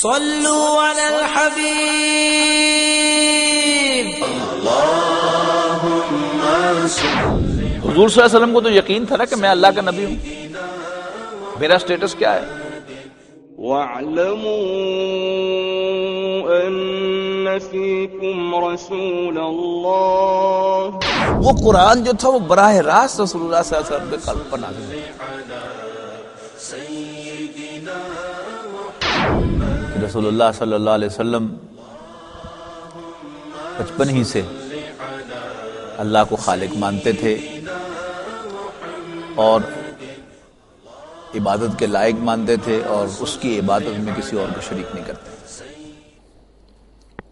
صلو علی الحبیب. حضور صلی اللہ علیہ وسلم کو تو یقین تھا نا کہ میں اللہ کا نبی ہوں، میرا سٹیٹس کیا ہے. وَاعْلَمُوا أَنَّ فِيكُمْ رَسُولَ اللَّهِ. وہ قرآن جو تھا وہ براہ راست رسول اللہ صلی اللہ علیہ وسلم کے قلب پر نازل ہوا. رسول اللہ صلی اللہ علیہ وسلم بچپن ہی سے اللہ کو خالق مانتے تھے اور عبادت کے لائق مانتے تھے اور اس کی عبادت میں کسی اور کو شریک نہیں کرتے.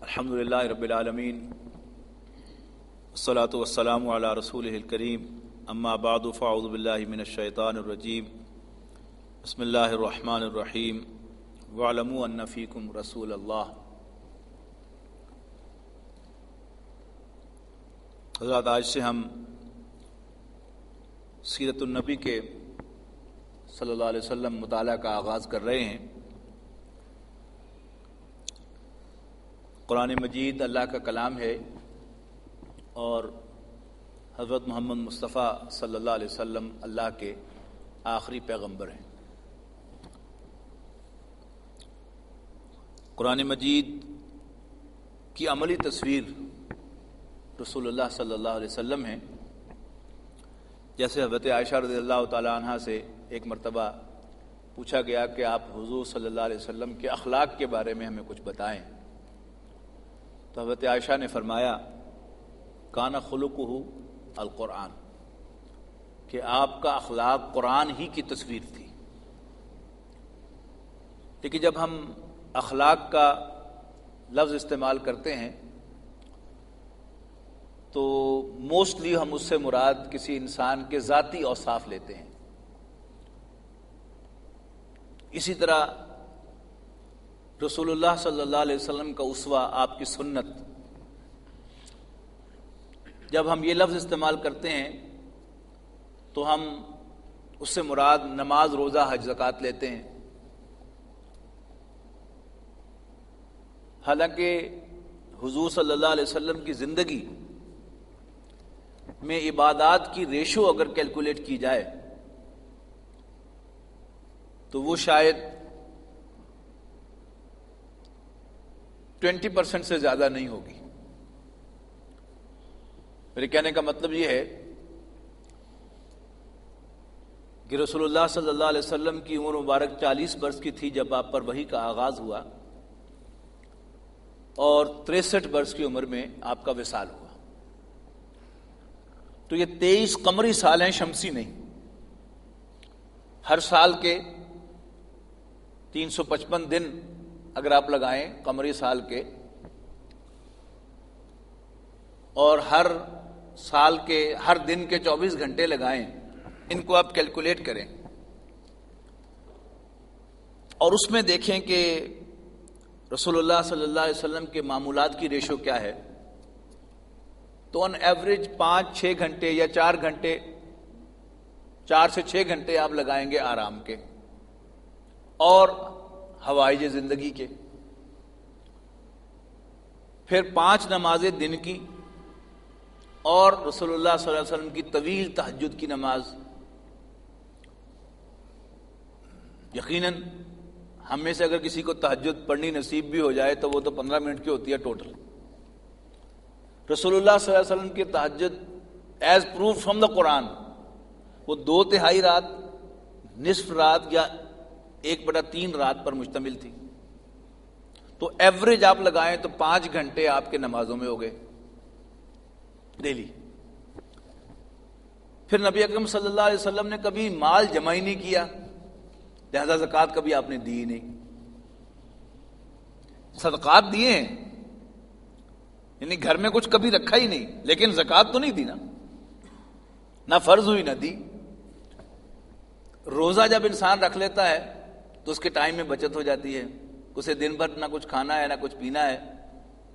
الحمدللہ رب العالمین والصلاة والسلام علی رسولہ الکریم. اما بعد فاعوذ باللہ من الشیطان الرجیم. بسم اللہ الرحمن الرحیم. وَاعْلَمُوا أَنَّ فِيكُمْ رَسُولَ اللَّهِ. حضرات آج سے ہم سیرت النبی کے صلی اللہ علیہ وسلم مطالعہ کا آغاز کر رہے ہیں. قرآن مجید اللہ کا کلام ہے اور حضرت محمد مصطفیٰ صلی اللہ علیہ وسلم اللہ کے آخری پیغمبر ہیں. قرآن مجید کی عملی تصویر رسول اللہ صلی اللہ علیہ وسلم ہے. جیسے حضرت عائشہ رضی اللہ تعالی عنہ سے ایک مرتبہ پوچھا گیا کہ آپ حضور صلی اللہ علیہ وسلم کے اخلاق کے بارے میں ہمیں کچھ بتائیں، تو حضرت عائشہ نے فرمایا کان خلقہ القرآن، کہ آپ کا اخلاق قرآن ہی کی تصویر تھی. لیکن جب ہم اخلاق کا لفظ استعمال کرتے ہیں تو موسٹلی ہم اس سے مراد کسی انسان کے ذاتی اوصاف لیتے ہیں. اسی طرح رسول اللہ صلی اللہ علیہ وسلم کا اسوہ، آپ کی سنت، جب ہم یہ لفظ استعمال کرتے ہیں تو ہم اس سے مراد نماز، روزہ، حج، زکوٰۃ لیتے ہیں. حالانکہ حضور صلی اللہ علیہ وسلم کی زندگی میں عبادات کی ریشو اگر کیلکولیٹ کی جائے تو وہ شاید 20% سے زیادہ نہیں ہوگی. میرے کہنے کا مطلب یہ ہے کہ رسول اللہ صلی اللہ علیہ وسلم کی عمر مبارک 40 برس کی تھی جب آپ پر وحی کا آغاز ہوا، اور 63 برس کی عمر میں آپ کا وصال ہوا. تو یہ 23 قمری سال ہیں، شمسی نہیں. ہر سال کے 355 دن اگر آپ لگائیں قمری سال کے، اور ہر سال کے ہر دن کے 24 گھنٹے لگائیں، ان کو آپ کیلکولیٹ کریں اور اس میں دیکھیں کہ رسول اللہ صلی اللہ علیہ وسلم کے معمولات کی ریشو کیا ہے، تو آن ایوریج 5-6 گھنٹے یا 4 گھنٹے، 4 سے 6 گھنٹے آپ لگائیں گے آرام کے اور ہوائج زندگی کے. پھر 5 نمازیں دن کی اور رسول اللہ صلی اللہ علیہ وسلم کی طویل تہجد کی نماز. یقیناً ہم میں سے اگر کسی کو تہجد پڑھنی نصیب بھی ہو جائے تو وہ تو 15 منٹ کی ہوتی ہے ٹوٹل. رسول اللہ صلی اللہ علیہ وسلم کی تہجد ایز پروف فرام دا قرآن وہ 2/3 رات، نصف رات یا 1/3 رات پر مشتمل تھی. تو ایوریج آپ لگائیں تو 5 گھنٹے آپ کے نمازوں میں ہو گئے ڈیلی. پھر نبی اکرم صلی اللہ علیہ وسلم نے کبھی مال جمع ہی نہیں کیا، لہذا زکوٰۃ کبھی آپ نے دی ہی نہیں. صدقات دیے ہیں، یعنی گھر میں کچھ کبھی رکھا ہی نہیں، لیکن زکوٰۃ تو نہیں دی نا، نہ فرض ہوئی نہ دی. روزہ جب انسان رکھ لیتا ہے تو اس کے ٹائم میں بچت ہو جاتی ہے. اسے دن بھر نہ کچھ کھانا ہے نہ کچھ پینا ہے،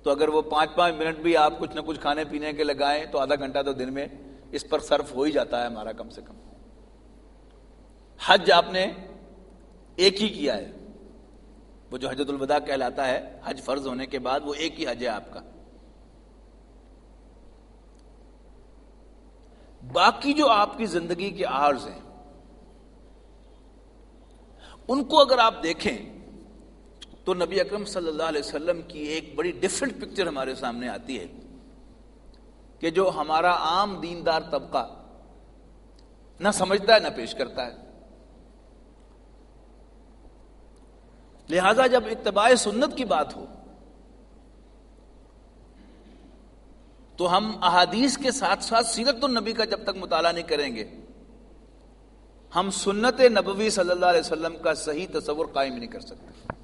تو اگر وہ 5-5 منٹ بھی آپ کچھ نہ کچھ کھانے پینے کے لگائیں تو آدھا گھنٹہ تو دن میں اس پر صرف ہو ہی جاتا ہے ہمارا کم سے کم. حج آپ نے ایک ہی کیا ہے، وہ جو حجۃ الوداع کہلاتا ہے، حج فرض ہونے کے بعد وہ ایک ہی حج ہے آپ کا. باقی جو آپ کی زندگی کے عارض ہیں ان کو اگر آپ دیکھیں تو نبی اکرم صلی اللہ علیہ وسلم کی ایک بڑی ڈفرنٹ پکچر ہمارے سامنے آتی ہے کہ جو ہمارا عام دیندار طبقہ نہ سمجھتا ہے نہ پیش کرتا ہے. لہذا جب اتباع سنت کی بات ہو تو ہم احادیث کے ساتھ ساتھ سیرت النبی کا جب تک مطالعہ نہیں کریں گے ہم سنت نبوی صلی اللہ علیہ وسلم کا صحیح تصور قائم نہیں کر سکتے.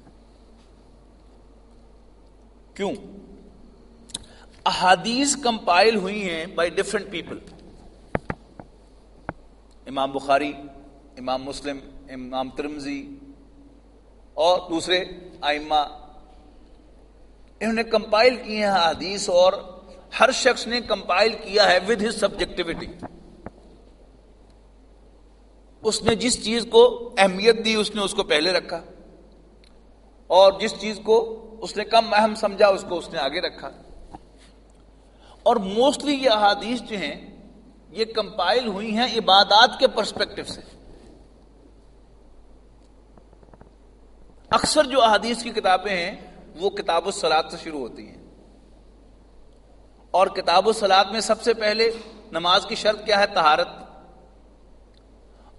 کیوں؟ احادیث کمپائل ہوئی ہیں بائی ڈفرنٹ پیپل. امام بخاری، امام مسلم، امام ترمذی اور دوسرے ائمہ، انہوں نے کمپائل کی ہیں احادیث، اور ہر شخص نے کمپائل کیا ہے ود ہز سبجیکٹیوٹی. اس نے جس چیز کو اہمیت دی اس نے اس کو پہلے رکھا، اور جس چیز کو اس نے کم اہم سمجھا اس کو اس نے آگے رکھا. اور موسٹلی یہ احادیث جو ہیں یہ کمپائل ہوئی ہیں عبادات کے پرسپیکٹو سے. اکثر جو احادیث کی کتابیں ہیں وہ کتاب الصلاۃ سے شروع ہوتی ہیں، اور کتاب الصلاۃ میں سب سے پہلے نماز کی شرط کیا ہے؟ طہارت.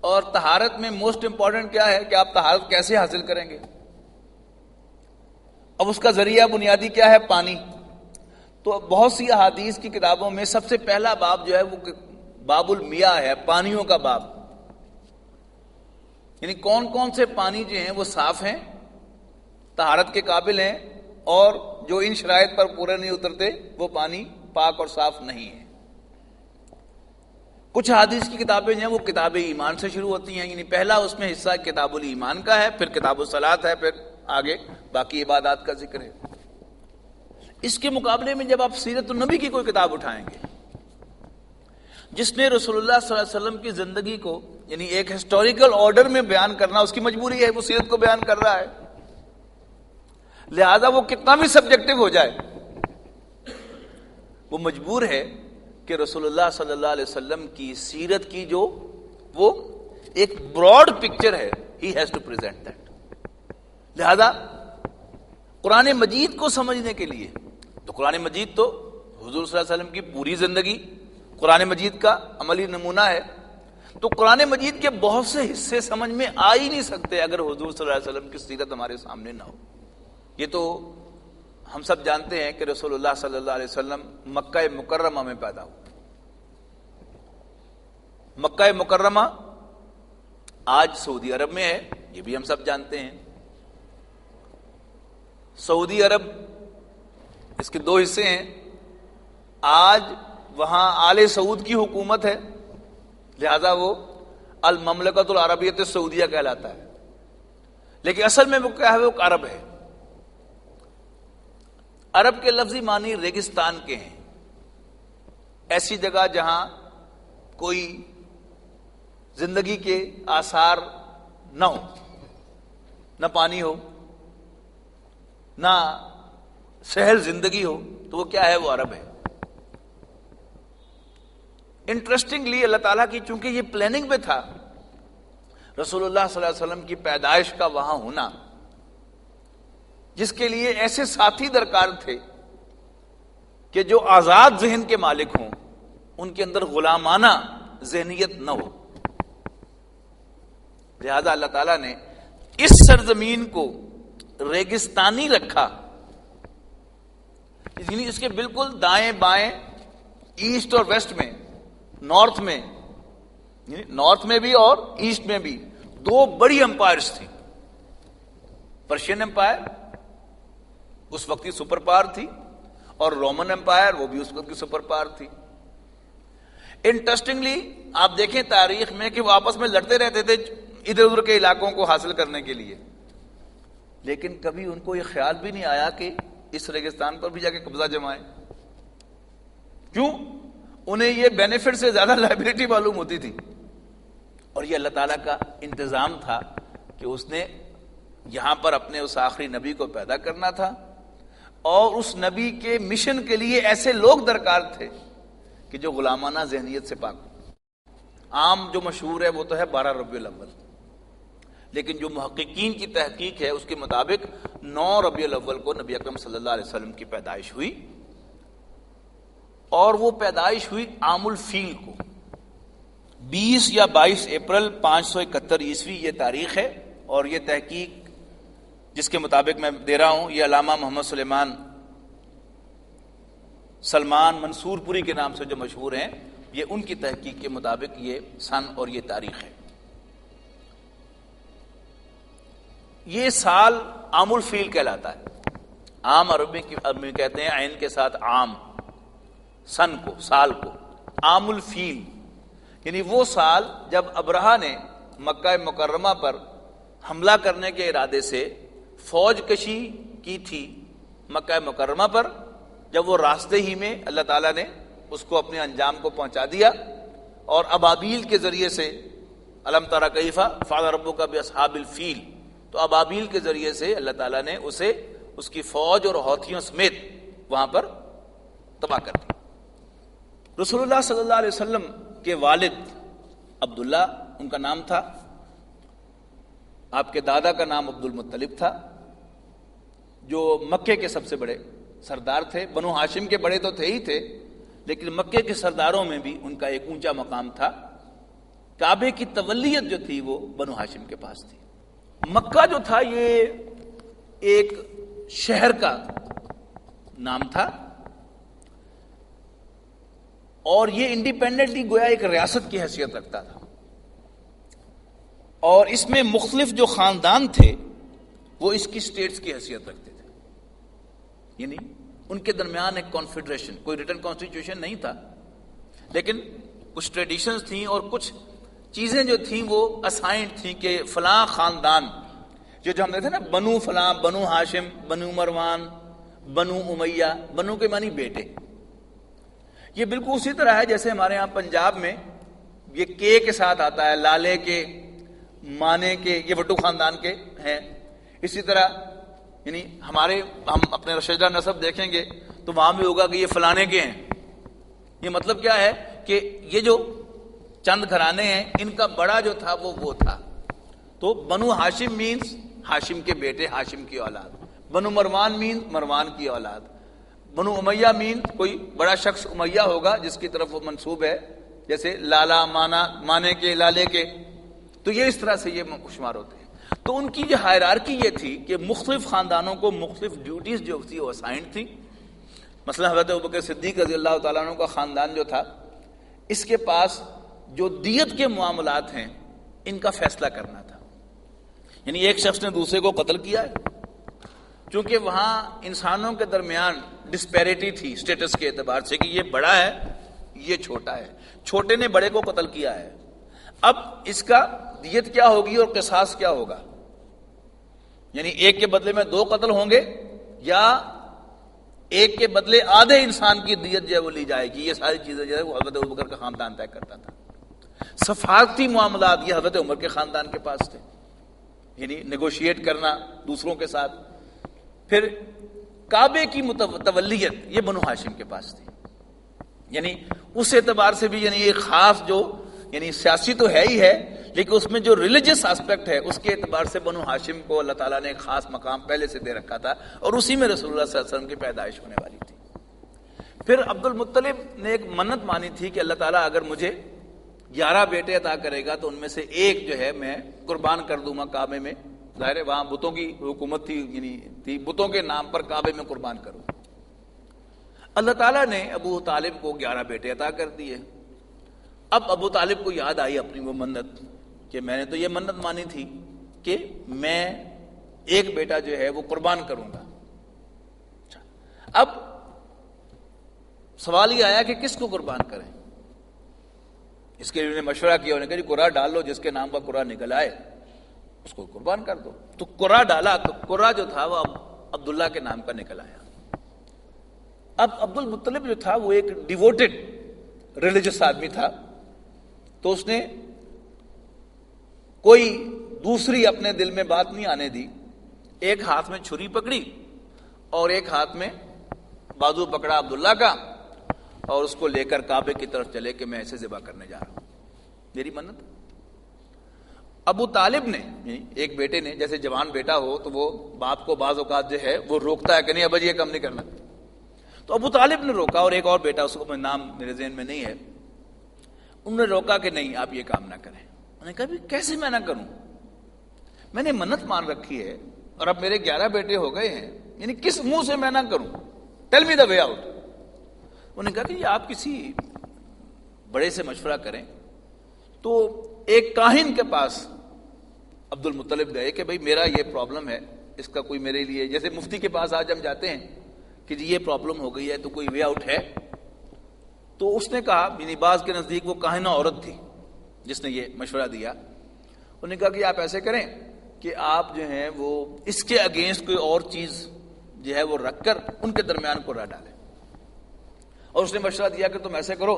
اور طہارت میں موسٹ امپورٹنٹ کیا ہے کہ آپ طہارت کیسے حاصل کریں گے. اب اس کا ذریعہ بنیادی کیا ہے؟ پانی. تو بہت سی احادیث کی کتابوں میں سب سے پہلا باب جو ہے وہ باب المیاہ ہے، پانیوں کا باب. یعنی کون کون سے پانی جو ہیں وہ صاف ہیں، طہارت کے قابل ہیں، اور جو ان شرائط پر پورے نہیں اترتے وہ پانی پاک اور صاف نہیں ہے. کچھ حدیث کی کتابیں جو ہیں وہ کتاب ایمان سے شروع ہوتی ہیں، یعنی پہلا اس میں حصہ کتاب الایمان کا ہے، پھر کتاب الصلاۃ ہے، پھر آگے باقی عبادات کا ذکر ہے. اس کے مقابلے میں جب آپ سیرت النبی کی کوئی کتاب اٹھائیں گے جس نے رسول اللہ صلی اللہ علیہ وسلم کی زندگی کو یعنی ایک ہسٹوریکل آرڈر میں بیان کرنا اس کی مجبوری ہے، وہ سیرت کو بیان کر رہا ہے، لہذا وہ کتنا بھی سبجیکٹو ہو جائے وہ مجبور ہے کہ رسول اللہ صلی اللہ علیہ وسلم کی سیرت کی جو وہ ایک براڈ پکچر ہے he has to present that. لہذا قرآن مجید کو سمجھنے کے لیے تو قرآن مجید تو حضور صلی اللہ علیہ وسلم کی پوری زندگی قرآن مجید کا عملی نمونہ ہے. تو قرآن مجید کے بہت سے حصے سمجھ میں آ ہی نہیں سکتے اگر حضور صلی اللہ علیہ وسلم کی سیرت ہمارے سامنے نہ ہو. یہ تو ہم سب جانتے ہیں کہ رسول اللہ صلی اللہ علیہ وسلم مکہ مکرمہ میں پیدا ہو. مکہ مکرمہ آج سعودی عرب میں ہے، یہ بھی ہم سب جانتے ہیں. سعودی عرب اس کے دو حصے ہیں. آج وہاں آل سعود کی حکومت ہے، لہذا وہ المملکۃ العربیۃ السعودیہ کہلاتا ہے، لیکن اصل میں وہ کیا ہے؟ وہ عرب ہے. عرب کے لفظی معنی ریگستان کے ہیں، ایسی جگہ جہاں کوئی زندگی کے آثار نہ ہو، نہ پانی ہو، نہ سہل زندگی ہو، تو وہ کیا ہے؟ وہ عرب ہے. انٹرسٹنگلی اللہ تعالیٰ کی چونکہ یہ پلاننگ میں تھا، رسول اللہ صلی اللہ علیہ وسلم کی پیدائش کا وہاں ہونا، جس کے لیے ایسے ساتھی درکار تھے کہ جو آزاد ذہن کے مالک ہوں، ان کے اندر غلامانہ ذہنیت نہ ہو. لہذا اللہ تعالیٰ نے اس سرزمین کو ریگستانی رکھا، یعنی اس کے بالکل دائیں بائیں، ایسٹ اور ویسٹ میں، نارتھ میں، یعنی نارتھ میں بھی اور ایسٹ میں بھی دو بڑی امپائرز تھیں. پرشین امپائر اس وقت کی سپر پاور تھی، اور رومن امپائر وہ بھی اس وقت کی سپر پاور تھی. انٹرسٹنگلی آپ دیکھیں تاریخ میں کہ وہ آپس میں لڑتے رہتے تھے ادھر ادھر کے علاقوں کو حاصل کرنے کے لیے، لیکن کبھی ان کو یہ خیال بھی نہیں آیا کہ اس ریگستان پر بھی جا کے قبضہ جمائیں. کیوں؟ انہیں یہ بینیفٹ سے زیادہ لائبلٹی معلوم ہوتی تھی، اور یہ اللہ تعالیٰ کا انتظام تھا کہ اس نے یہاں پر اپنے اس آخری نبی کو پیدا کرنا تھا، اور اس نبی کے مشن کے لیے ایسے لوگ درکار تھے کہ جو غلامانہ ذہنیت سے پاک ہو۔ عام جو مشہور ہے وہ تو ہے 12 ربیع الاول، لیکن جو محققین کی تحقیق ہے اس کے مطابق 9 ربیع الاول کو نبی اکرم صلی اللہ علیہ وسلم کی پیدائش ہوئی، اور وہ پیدائش ہوئی عام الفیل کو، 20 یا 22 اپریل 571 عیسوی یہ تاریخ ہے۔ اور یہ تحقیق جس کے مطابق میں دے رہا ہوں یہ علامہ محمد سلمان منصور پوری کے نام سے جو مشہور ہیں، یہ ان کی تحقیق کے مطابق یہ سن اور یہ تاریخ ہے۔ یہ سال عام الفیل کہلاتا ہے۔ عام عربی میں کہتے ہیں عین کے ساتھ عام، سن کو، سال کو، عام الفیل، یعنی وہ سال جب ابرہہ نے مکہ مکرمہ پر حملہ کرنے کے ارادے سے فوج کشی کی تھی مکہ مکرمہ پر، جب وہ راستے ہی میں اللہ تعالیٰ نے اس کو اپنے انجام کو پہنچا دیا، اور ابابیل کے ذریعے سے الم تری کیف فعل ربک باصحاب الفیل، تو ابابیل کے ذریعے سے اللہ تعالیٰ نے اسے اس کی فوج اور ہاتھیوں سمیت وہاں پر تباہ کر دیا۔ رسول اللہ صلی اللہ علیہ وسلم کے والد عبداللہ ان کا نام تھا، آپ کے دادا کا نام عبد المطلب تھا، جو مکے کے سب سے بڑے سردار تھے۔ بنو ہاشم کے بڑے تو تھے ہی تھے، لیکن مکے کے سرداروں میں بھی ان کا ایک اونچا مقام تھا۔ کعبے کی تولیت جو تھی وہ بنو ہاشم کے پاس تھی۔ مکہ جو تھا یہ ایک شہر کا نام تھا، اور یہ انڈیپینڈنٹلی گویا ایک ریاست کی حیثیت رکھتا تھا، اور اس میں مختلف جو خاندان تھے وہ اس کی سٹیٹس کی حیثیت رکھتے تھے، یعنی ان کے درمیان ایک کانفیڈریشن، کوئی ریٹن کانسٹیٹیوشن نہیں تھا، لیکن کچھ ٹریڈیشنز تھیں اور کچھ چیزیں جو تھیں وہ اسائنڈ تھیں کہ فلاں خاندان، جو ہم دیکھتے ہیں نا بنو فلاں، بنو ہاشم، بنو مروان، بنو امیہ، بنو کے معنی بیٹے، یہ بالکل اسی طرح ہے جیسے ہمارے ہاں پنجاب میں یہ کے ساتھ آتا ہے، لالے کے، مانے کے، یہ وٹو خاندان کے ہیں۔ اسی طرح یعنی ہم اپنے رشیدہ نسب دیکھیں گے تو وہاں بھی ہوگا کہ یہ فلانے کے ہیں۔ یہ مطلب کیا ہے کہ یہ جو چند گھرانے ہیں ان کا بڑا جو تھا وہ تھا۔ تو بنو ہاشم مینز ہاشم کے بیٹے، ہاشم کی اولاد، بنو مروان مینز مروان کی اولاد، بنو امیہ مین کوئی بڑا شخص امیہ ہوگا جس کی طرف وہ منسوب ہے، جیسے لالا، مانے کے، لالے کے، تو یہ اس طرح سے یہ شمار ہوتے ہیں۔ تو ان کی جو ہائرارکی یہ تھی کہ مختلف خاندانوں کو مختلف ڈیوٹیز جو تھی وہ اسائنڈ تھی۔ مثلا حضرت ابوبکر صدیق رضی اللہ تعالیٰ عنہ کا خاندان جو تھا، اس کے پاس جو دیت کے معاملات ہیں ان کا فیصلہ کرنا تھا، یعنی ایک شخص نے دوسرے کو قتل کیا ہے، چونکہ وہاں انسانوں کے درمیان ڈسپیرٹی تھی سٹیٹس کے اعتبار سے کہ یہ بڑا ہے یہ چھوٹا ہے، چھوٹے نے بڑے کو قتل کیا ہے، اب اس کا دیت کیا ہوگی اور قصاص کیا ہوگا، یعنی ایک کے بدلے میں 2 قتل ہوں گے یا ایک کے بدلے آدھے انسان کی دیت جو ہے وہ لی جائے گی۔ یہ ساری چیزیں جو ہے وہ حضرت ابوبکر کا خاندان طے کرتا تھا۔ سفارتی معاملات یہ حضرت عمر کے خاندان کے پاس تھے، یعنی نیگوشیٹ کرنا دوسروں کے ساتھ۔ پھر کعبے کی تولیت یہ بنو ہاشم کے پاس تھی، یعنی اس اعتبار سے بھی یعنی ایک خاص جو یعنی سیاسی تو ہے ہی ہے، لیکن اس میں جو ریلیجس اسپیکٹ ہے اس کے اعتبار سے بنو ہاشم کو اللہ تعالیٰ نے ایک خاص مقام پہلے سے دے رکھا تھا، اور اسی میں رسول اللہ صلی اللہ علیہ وسلم کی پیدائش ہونے والی تھی۔ پھر عبد المطلب نے ایک منت مانی تھی کہ اللہ تعالیٰ اگر مجھے 11 بیٹے عطا کرے گا تو ان میں سے ایک جو ہے میں قربان کر دوں گا کعبے میں، ظاہر ہے وہاں بتوں کی حکومت تھی، یعنی تھی بتوں کے نام پر کعبے میں قربان کروں۔ اللہ تعالیٰ نے ابو طالب کو 11 بیٹے عطا کر دیے۔ اب ابو طالب کو یاد آئی اپنی وہ منت کہ میں نے تو یہ منت مانی تھی کہ میں ایک بیٹا جو ہے وہ قربان کروں گا۔ اب سوال یہ آیا کہ کس کو قربان کریں؟ اس کے لیے مشورہ کیا، انہوں نے کہا جی قرہ ڈال لو، جس کے نام پر قرہ نکل آئے اس کو قربان کر دو۔ تو قرہ ڈالا تو قرہ جو تھا وہ عبداللہ کے نام کا نکل آیا۔ اب عبد المطلب جو تھا وہ ایک ڈیووٹڈ ریلیجس آدمی تھا، تو اس نے کوئی دوسری اپنے دل میں بات نہیں آنے دی ایک ہاتھ میں چھری پکڑی اور ایک ہاتھ میں بازو پکڑا عبداللہ کا، اور اس کو لے کر کعبے کی طرف چلے کہ میں ایسے ذبح کرنے جا رہا ہوں، میری منت۔ ابو طالب نے، ایک بیٹے نے، جیسے جوان بیٹا ہو تو وہ باپ کو بعض اوقات جو ہے وہ روکتا ہے کہ نہیں ابا جی یہ کام نہیں کرنا، تو ابو طالب نے روکا، اور ایک اور بیٹا، اس کو نام میرے ذہن میں نہیں ہے، انہوں نے روکا کہ نہیں آپ یہ کام نہ کریں۔ انہوں نے کہا بھی کیسے میں نہ کروں، میں نے منت مان رکھی ہے اور اب میرے 11 بیٹے ہو گئے ہیں، یعنی کس منہ سے میں نہ کروں، ٹیل می دا وے آؤٹ۔ انہوں نے کہا کہ یہ آپ کسی بڑے سے مشورہ کریں۔ تو ایک کاہن کے پاس عبد المطلب گئے کہ بھئی میرا یہ پرابلم ہے، اس کا کوئی میرے لیے، جیسے مفتی کے پاس آج ہم جاتے ہیں کہ جی یہ پرابلم ہو گئی ہے تو کوئی وے آؤٹ ہے؟ تو اس نے کہا، یعنی بعض کے نزدیک وہ کاہنہ عورت تھی جس نے یہ مشورہ دیا، انہوں نے کہا کہ آپ ایسے کریں کہ آپ جو ہیں وہ اس کے اگینسٹ کوئی اور چیز جو ہے وہ رکھ کر ان کے درمیان قرعہ ڈالیں۔ اور اس نے مشورہ دیا کہ تم ایسے کرو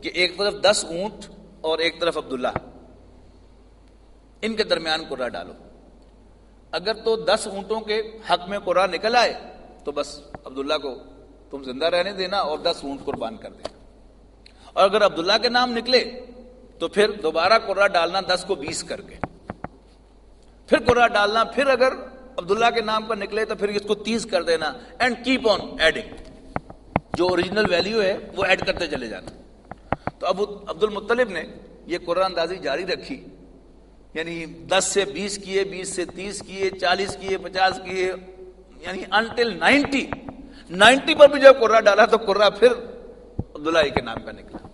کہ ایک طرف 10 اونٹ اور ایک طرف عبداللہ، ان کے درمیان قرعہ ڈالو، اگر تو 10 اونٹوں کے حق میں قرعہ نکل آئے تو بس عبداللہ کو تم زندہ رہنے دینا اور 10 اونٹ قربان کر دینا، اور اگر عبداللہ کے نام نکلے تو پھر دوبارہ قرعہ ڈالنا 10 کو 20 کر کے، پھر قرعہ ڈالنا، پھر اگر عبداللہ کے نام پر نکلے تو پھر اس کو 30 کر دینا، اینڈ کیپ آن ایڈنگ، جو اوریجنل ویلیو ہے وہ ایڈ کرتے چلے جانا۔ تو ابو عبد المطلب نے یہ قرعہ اندازی جاری رکھی، یعنی 10 سے 20 کیے، 20 سے 30 کیے، 40 کیے، 50 کیے، یعنی انٹل 90 پر بھی جب قرعہ ڈالا تو قرعہ پھر عبداللہ کے نام کا نکلا،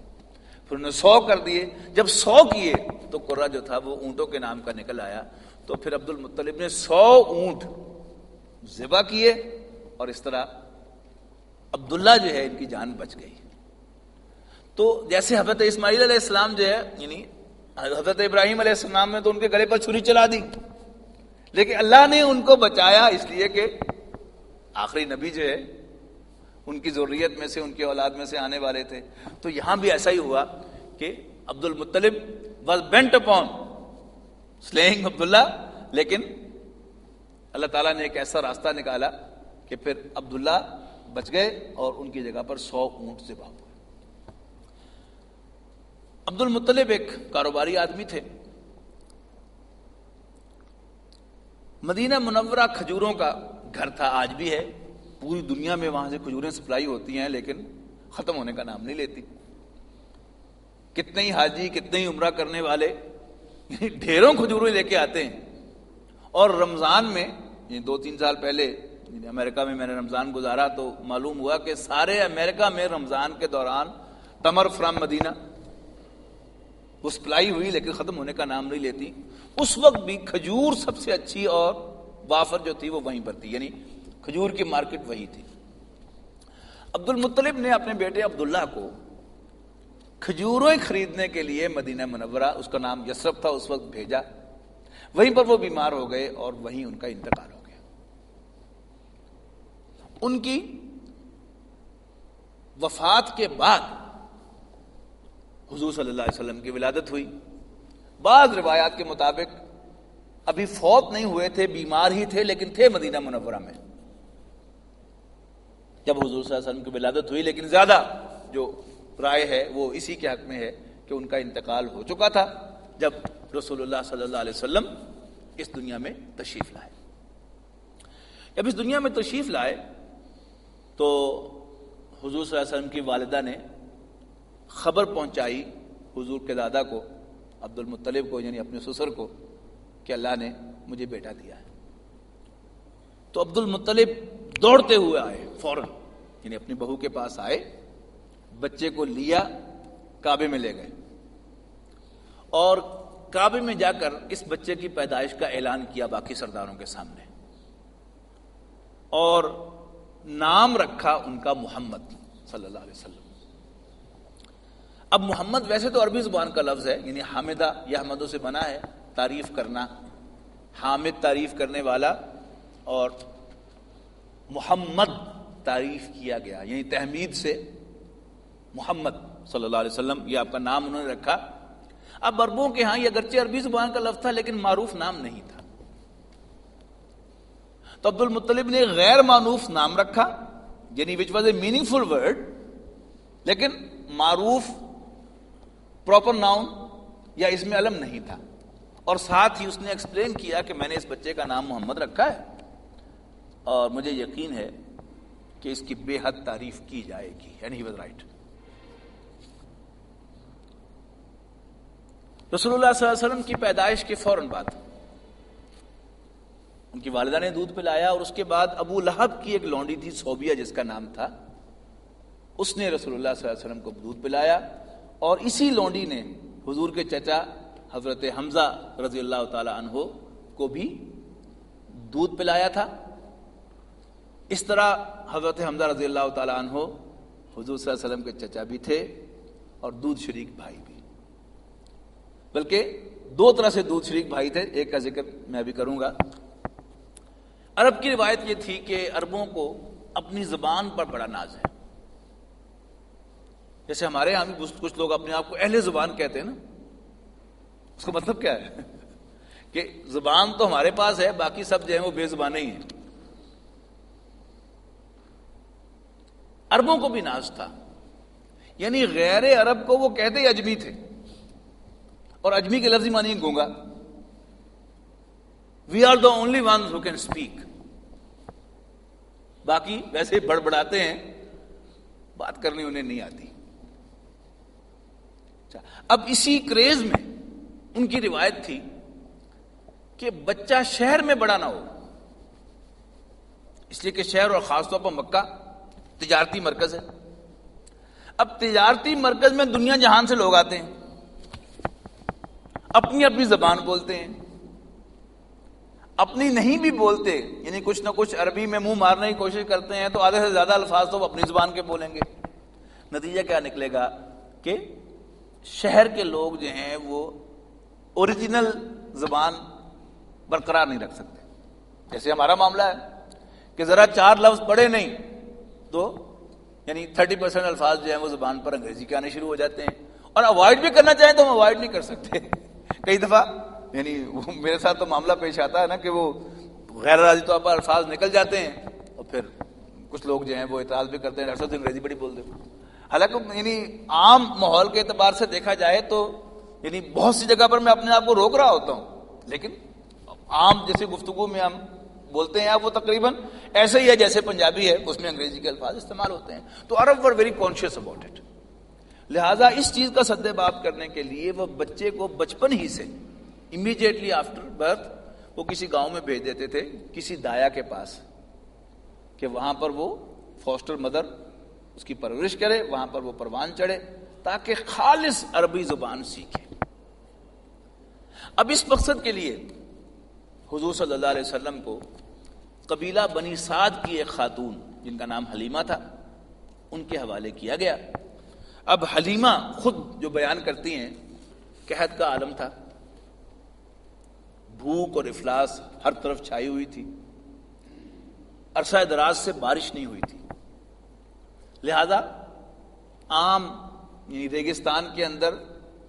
پھر انہوں نے 100 کر دیے، جب 100 کیے تو قرعہ جو تھا وہ اونٹوں کے نام کا نکل آیا، تو پھر عبد المطلب نے 100 اونٹ ذبح کیے، اور اس طرح عبداللہ جو ہے ان کی جان بچ گئی۔ تو جیسے حضرت اسماعیل علیہ السلام جو ہے، یعنی حضرت ابراہیم علیہ السلام نے تو ان کے گلے پر چھری چلا دی، لیکن اللہ نے ان کو بچایا اس لیے کہ آخری نبی جو ہے ان کی ذریت میں سے، ان کی اولاد میں سے آنے والے تھے۔ تو یہاں بھی ایسا ہی ہوا کہ عبد المطلب was bent upon slaying عبداللہ، لیکن اللہ تعالیٰ نے ایک ایسا راستہ نکالا کہ پھر عبداللہ بچ گئے اور ان کی جگہ پر 100 اونٹ ذبح ہوئے۔ عبد المطلب ایک کاروباری آدمی تھے، مدینہ منورہ کھجوروں کا گھر تھا، آج بھی ہے، پوری دنیا میں وہاں سے کھجوریں سپلائی ہوتی ہیں لیکن ختم ہونے کا نام نہیں لیتی۔ کتنے ہی حاجی، کتنے ہی عمرہ کرنے والے ڈھیروں کھجوریں لے کے آتے ہیں، اور رمضان میں 2-3 سال پہلے امریکہ میں نے رمضان گزارا تو معلوم ہوا کہ سارے امریکہ میں رمضان کے دوران تمر فرام مدینہ وہ سپلائی ہوئی لیکن ختم ہونے کا نام نہیں لیتی۔ اس وقت بھی کھجور سب سے اچھی اور وافر جو تھی وہ وہیں پر تھی، یعنی کھجور کی مارکیٹ وہی تھی۔ عبد المطلب نے اپنے بیٹے عبداللہ کو کھجوریں خریدنے کے لیے مدینہ منورہ، اس کا نام یثرب تھا اس وقت، بھیجا۔ وہیں پر وہ بیمار ہو گئے اور وہیں ان کا انتقال ہو گیا۔ ان کی وفات کے بعد حضور صلی اللہ علیہ وسلم کی ولادت ہوئی۔ بعض روایات کے مطابق ابھی فوت نہیں ہوئے تھے، بیمار ہی تھے، لیکن تھے مدینہ منورہ میں جب حضور صلی اللہ علیہ وسلم کی ولادت ہوئی، لیکن زیادہ جو رائے ہے وہ اسی کے حق میں ہے کہ ان کا انتقال ہو چکا تھا جب رسول اللہ صلی اللہ علیہ وسلم اس دنیا میں تشریف لائے۔ جب اس دنیا میں تشریف لائے تو حضور صلی اللہ علیہ وسلم کی والدہ نے خبر پہنچائی حضور کے دادا کو، عبد المطلب کو، یعنی اپنے سسر کو، کہ اللہ نے مجھے بیٹا دیا ہے۔ تو عبد المطلب دوڑتے ہوئے آئے، فوراً یعنی اپنی بہو کے پاس آئے، بچے کو لیا، کعبے میں لے گئے، اور کعبے میں جا کر اس بچے کی پیدائش کا اعلان کیا باقی سرداروں کے سامنے، اور نام رکھا ان کا محمد صلی اللہ علیہ وسلم۔ اب محمد ویسے تو عربی زبان کا لفظ ہے، یعنی حامدہ یا حمدوں سے بنا ہے، تعریف کرنا، حامد تعریف کرنے والا، اور محمد تعریف کیا گیا، یعنی تحمید سے محمد صلی اللہ علیہ وسلم یہ آپ کا نام انہوں نے رکھا۔ اب عربوں کے ہاں یہ اگرچہ عربی زبان کا لفظ تھا لیکن معروف نام نہیں تھا، تو عبد المطلب نے غیر مانوف نام رکھا، یعنی which was a meaning word, لیکن معروف پراپر ناؤن یا اسم علم نہیں تھا. اور ساتھ ہی اس نے ایکسپلین کیا کہ میں نے اس بچے کا نام محمد رکھا ہے اور مجھے یقین ہے کہ اس کی بے حد تعریف کی جائے گی. And he was right. رسول اللہ صلی اللہ علیہ وسلم کی پیدائش کے فوراً بعد ان کی والدہ نے دودھ پلایا، اور اس کے بعد ابو لہب کی ایک لونڈی تھی صوبیہ جس کا نام تھا، اس نے رسول اللہ صلی اللہ علیہ وسلم کو دودھ پلایا، اور اسی لونڈی نے حضور کے چچا حضرت حمزہ رضی اللہ تعالی عنہ کو بھی دودھ پلایا تھا. اس طرح حضرت حمزہ رضی اللہ تعالی عنہ حضور صلی اللہ علیہ وسلم کے چچا بھی تھے اور دودھ شریک بھائی بھی، بلکہ دو طرح سے دودھ شریک بھائی تھے. ایک کا ذکر میں بھی کروں گا. عرب کی روایت یہ تھی کہ عربوں کو اپنی زبان پر بڑا ناز ہے. جیسے ہمارے یہاں بھی کچھ لوگ اپنے آپ کو اہل زبان کہتے ہیں نا، اس کا مطلب کیا ہے کہ زبان تو ہمارے پاس ہے، باقی سب جو ہیں وہ بے زبانیں ہی ہیں. عربوں کو بھی ناز تھا، یعنی غیر عرب کو وہ کہتے ہی اجمی تھے، اور اجمی کے لفظی معنی گونگا. We are the only ones who can speak. باقی ویسے بڑبڑاتے ہیں، بات کرنی انہیں نہیں آتی. اب اسی کریز میں ان کی روایت تھی کہ بچہ شہر میں بڑا نہ ہو، اس لیے کہ شہر اور خاص طور پر مکہ تجارتی مرکز ہے. اب تجارتی مرکز میں دنیا جہان سے لوگ آتے ہیں، اپنی اپنی زبان بولتے ہیں، اپنی نہیں بھی بولتے، یعنی کچھ نہ کچھ عربی میں منہ مارنے کی کوشش کرتے ہیں، تو آدھے سے زیادہ الفاظ تو وہ اپنی زبان کے بولیں گے. نتیجہ کیا نکلے گا کہ شہر کے لوگ جو ہیں وہ اوریجنل زبان برقرار نہیں رکھ سکتے. جیسے ہمارا معاملہ ہے کہ ذرا چار لفظ پڑھے نہیں تو یعنی 30% الفاظ جو ہیں وہ زبان پر انگریزی کے آنے شروع ہو جاتے ہیں، اور اوائڈ بھی کرنا چاہیں تو ہم اوائڈ نہیں کر سکتے. کئی دفعہ یعنی میرے ساتھ تو معاملہ پیش آتا ہے نا کہ وہ غیر راضی طور پر الفاظ نکل جاتے ہیں، اور پھر کچھ لوگ جو ہیں وہ اعتراض بھی کرتے ہیں، ڈاکٹر صاحب انگریزی بڑی بول دے. حالانکہ یعنی عام ماحول کے اعتبار سے دیکھا جائے تو یعنی بہت سی جگہ پر میں اپنے آپ کو روک رہا ہوتا ہوں، لیکن عام جیسے گفتگو میں ہم بولتے ہیں وہ تقریباً ایسے ہی ہے جیسے پنجابی ہے، اس میں انگریزی کے الفاظ استعمال ہوتے ہیں. تو عرب were very conscious about it. لہٰذا اس چیز کا سد باب کرنے کے لیے وہ بچے کو بچپن ہی سے امیڈیٹلی آفٹر برتھ وہ کسی گاؤں میں بھیج دیتے تھے، کسی دایا کے پاس، کہ وہاں پر وہ فاسٹر مدر اس کی پرورش کرے، وہاں پر وہ پروان چڑھے تاکہ خالص عربی زبان سیکھے. اب اس مقصد کے لیے حضور صلی اللہ علیہ وسلم کو قبیلہ بنی سعد کی ایک خاتون جن کا نام حلیمہ تھا ان کے حوالے کیا گیا. اب حلیمہ خود جو بیان کرتی ہیں قحط کا عالم تھا، بھوک اور افلاس ہر طرف چھائی ہوئی تھی، عرصہ دراز سے بارش نہیں ہوئی تھی، لہذا عام یعنی ریگستان کے اندر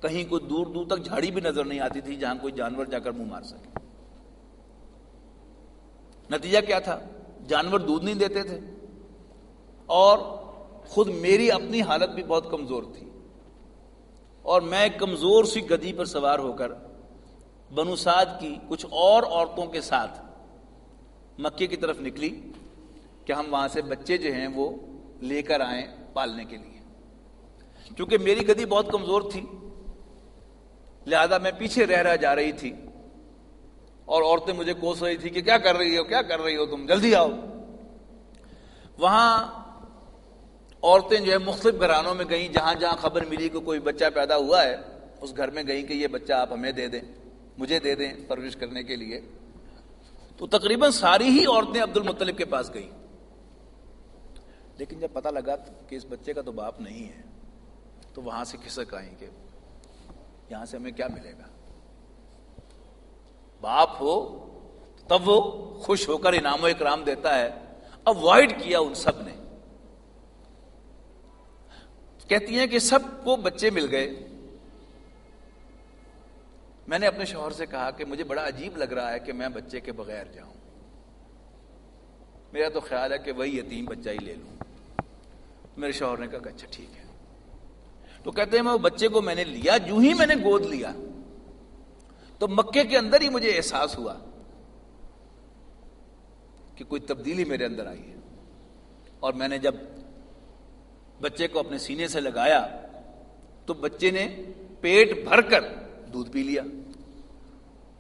کہیں کوئی دور دور تک جھاڑی بھی نظر نہیں آتی تھی جہاں کوئی جانور جا کر منہ مار سکے. نتیجہ کیا تھا؟ جانور دودھ نہیں دیتے تھے، اور خود میری اپنی حالت بھی بہت کمزور تھی، اور میں کمزور سی گدی پر سوار ہو کر بنو سعد کی کچھ اور عورتوں کے ساتھ مکے کی طرف نکلی کہ ہم وہاں سے بچے جو ہیں وہ لے کر آئیں پالنے کے لیے. چونکہ میری گدی بہت کمزور تھی لہذا میں پیچھے رہ جا رہی تھی، اور عورتیں مجھے کوس رہی تھی کہ کیا کر رہی ہو تم، جلدی آؤ. وہاں عورتیں جو ہے مختلف گھرانوں میں گئیں، جہاں جہاں خبر ملی کہ کوئی بچہ پیدا ہوا ہے اس گھر میں گئیں کہ یہ بچہ آپ ہمیں دے دیں، مجھے دے دیں پرورش کرنے کے لیے. تو تقریباً ساری ہی عورتیں عبد المطلب کے پاس گئیں، لیکن جب پتہ لگا کہ اس بچے کا تو باپ نہیں ہے تو وہاں سے کھسک آئیں کہ یہاں سے ہمیں کیا ملے گا. باپ ہو تب وہ خوش ہو کر انعام و اکرام دیتا ہے. اوائڈ کیا ان سب نے. کہتی ہیں کہ سب کو بچے مل گئے. میں نے اپنے شوہر سے کہا کہ مجھے بڑا عجیب لگ رہا ہے کہ میں بچے کے بغیر جاؤں. میرا تو خیال ہے کہ وہی یتیم بچہ ہی لے لوں. میرے شوہر نے کہا کہ اچھا ٹھیک ہے. تو کہتے ہیں میں وہ بچے کو میں نے لیا، جو ہی میں نے گود لیا تو مکے کے اندر ہی مجھے احساس ہوا کہ کوئی تبدیلی میرے اندر آئی ہے. اور میں نے جب بچے کو اپنے سینے سے لگایا تو بچے نے پیٹ بھر کر دودھ پی لیا.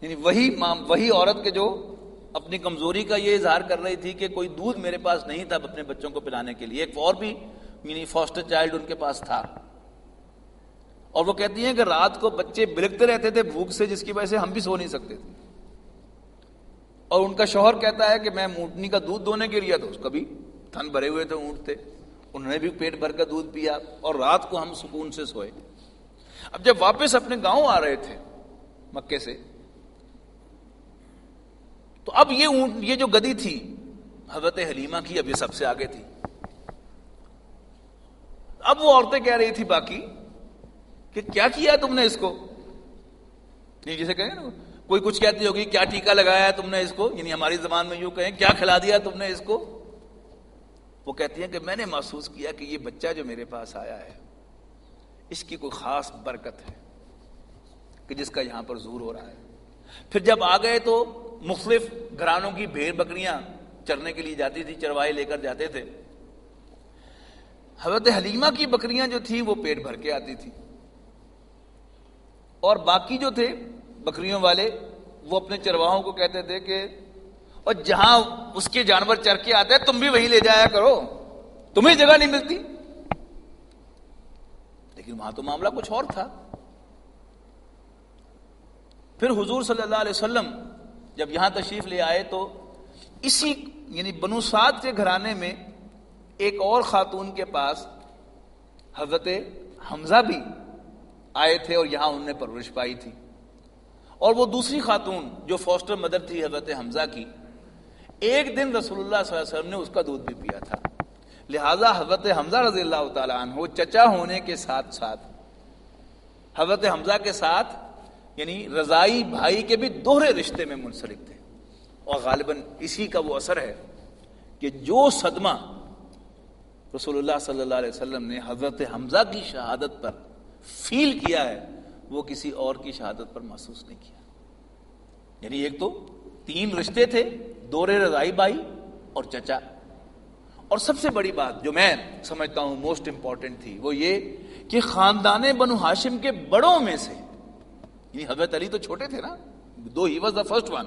یعنی وہی عورت کے جو اپنی کمزوری کا یہ اظہار کر رہی تھی کہ کوئی دودھ میرے پاس نہیں تھا اپنے بچوں کو پلانے کے لیے، ایک اور بھی یعنی فاسٹر چائلڈ ان کے پاس تھا. اور وہ کہتی ہیں کہ رات کو بچے بلکتے رہتے تھے بھوک سے، جس کی وجہ سے ہم بھی سو نہیں سکتے تھے. اور ان کا شوہر کہتا ہے کہ میں اونٹنی کا دودھ دونے کے لیے، تو اس کا بھی تھن بھرے ہوئے تھے اونٹ تھے، انہوں نے بھی پیٹ بھر کر دودھ پیا اور رات کو ہم سکون سے سوئے. اب جب واپس اپنے گاؤں آ رہے تھے مکے سے، تو اب یہ جو گدی تھی حضرت حلیمہ کی، اب یہ سب سے آگے تھی. اب وہ عورتیں کہہ رہی تھی باقی کہ کیا کیا تم نے اس کو، نہیں جیسے کہیں نا کوئی کچھ کہتی ہوگی کیا ٹیکا لگایا ہے تم نے اس کو، یعنی ہماری زبان میں یوں کہیں کیا کھلا دیا تم نے اس کو. وہ کہتی ہیں کہ میں نے محسوس کیا کہ یہ بچہ جو میرے پاس آیا ہے اس کی کوئی خاص برکت ہے کہ جس کا یہاں پر ظہور ہو رہا ہے. پھر جب آ گئے تو مختلف گھرانوں کی بھیڑ بکریاں چرنے کے لیے جاتی تھی، چرواہے لے کر جاتے تھے. حضرت حلیمہ کی بکریاں جو تھیں وہ پیٹ بھر کے آتی تھی، اور باقی جو تھے بکریوں والے وہ اپنے چرواہوں کو کہتے تھے کہ اور جہاں اس کے جانور چر کے آتے ہیں تم بھی وہیں لے جایا کرو، تمہیں جگہ نہیں ملتی. لیکن وہاں تو معاملہ کچھ اور تھا. پھر حضور صلی اللہ علیہ وسلم جب یہاں تشریف لے آئے تو اسی یعنی بنو سعد کے گھرانے میں ایک اور خاتون کے پاس حضرت حمزہ بھی آئے تھے اور یہاں انہوں نے پرورش پائی تھی. اور وہ دوسری خاتون جو فاسٹر مدر تھی حضرت حمزہ کی، ایک دن رسول اللہ صلی اللہ علیہ وسلم نے اس کا دودھ بھی پیا تھا. لہذا حضرت حمزہ رضی اللہ تعالیٰ عنہ چچا ہونے کے ساتھ ساتھ حضرت حمزہ کے ساتھ یعنی رضائی بھائی کے بھی دوہرے رشتے میں منسلک تھے. اور غالباً اسی کا وہ اثر ہے کہ جو صدمہ رسول اللہ صلی اللہ علیہ وسلم نے حضرت حمزہ کی شہادت پر فیل کیا ہے وہ کسی اور کی شہادت پر محسوس نہیں کیا. یعنی ایک تو 3 رشتے تھے، دوہرے رضائی بھائی اور چچا. اور سب سے بڑی بات جو میں سمجھتا ہوں موسٹ امپورٹنٹ تھی وہ یہ کہ خاندان بنو ہاشم کے بڑوں میں سے، یعنی حضرت علی تو چھوٹے تھے نا، دو ہی واز دا فرسٹ ون،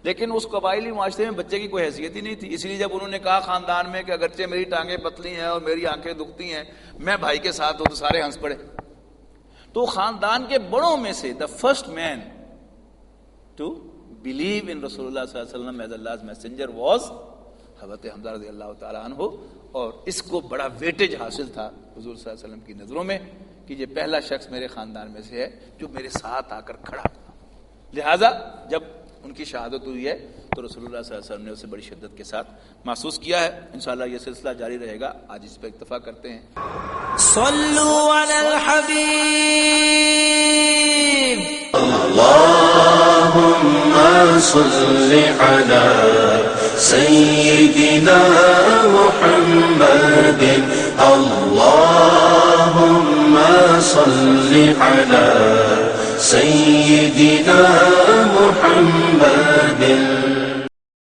لیکن اس قبائلی معاشرے میں بچے کی کوئی حیثیت ہی نہیں تھی. اس لیے جب انہوں نے کہا خاندان میں کہ اگرچہ میری ٹانگیں پتلی ہیں اور میری آنکھیں دکھتی ہیں میں بھائی کے ساتھ ہوں، تو سارے ہنس پڑے. تو خاندان کے بڑوں میں سے the first man to believe in رسول اللہ صلی اللہ علیہ وسلم ایز Allah's messenger واز حضرت حمزہ رضی اللہ تعالیٰ عنہ. اور اس کو بڑا ویٹیج حاصل تھا حضور صلی اللہ علیہ وسلم کی نظروں میں کہ یہ پہلا شخص میرے خاندان میں سے ہے جو میرے ساتھ آ کر کھڑا. لہذا جب ان کی شہادت ہوئی ہے تو رسول اللہ صلی اللہ علیہ وسلم نے اسے بڑی شدت کے ساتھ محسوس کیا ہے. انشاءاللہ یہ سلسلہ جاری رہے گا. آج اس پہ اکتفا کرتے ہیں. صلوا علی الحبیب. اللهم صل على سيدنا محمد. اللهم صل على سيدنا محمد.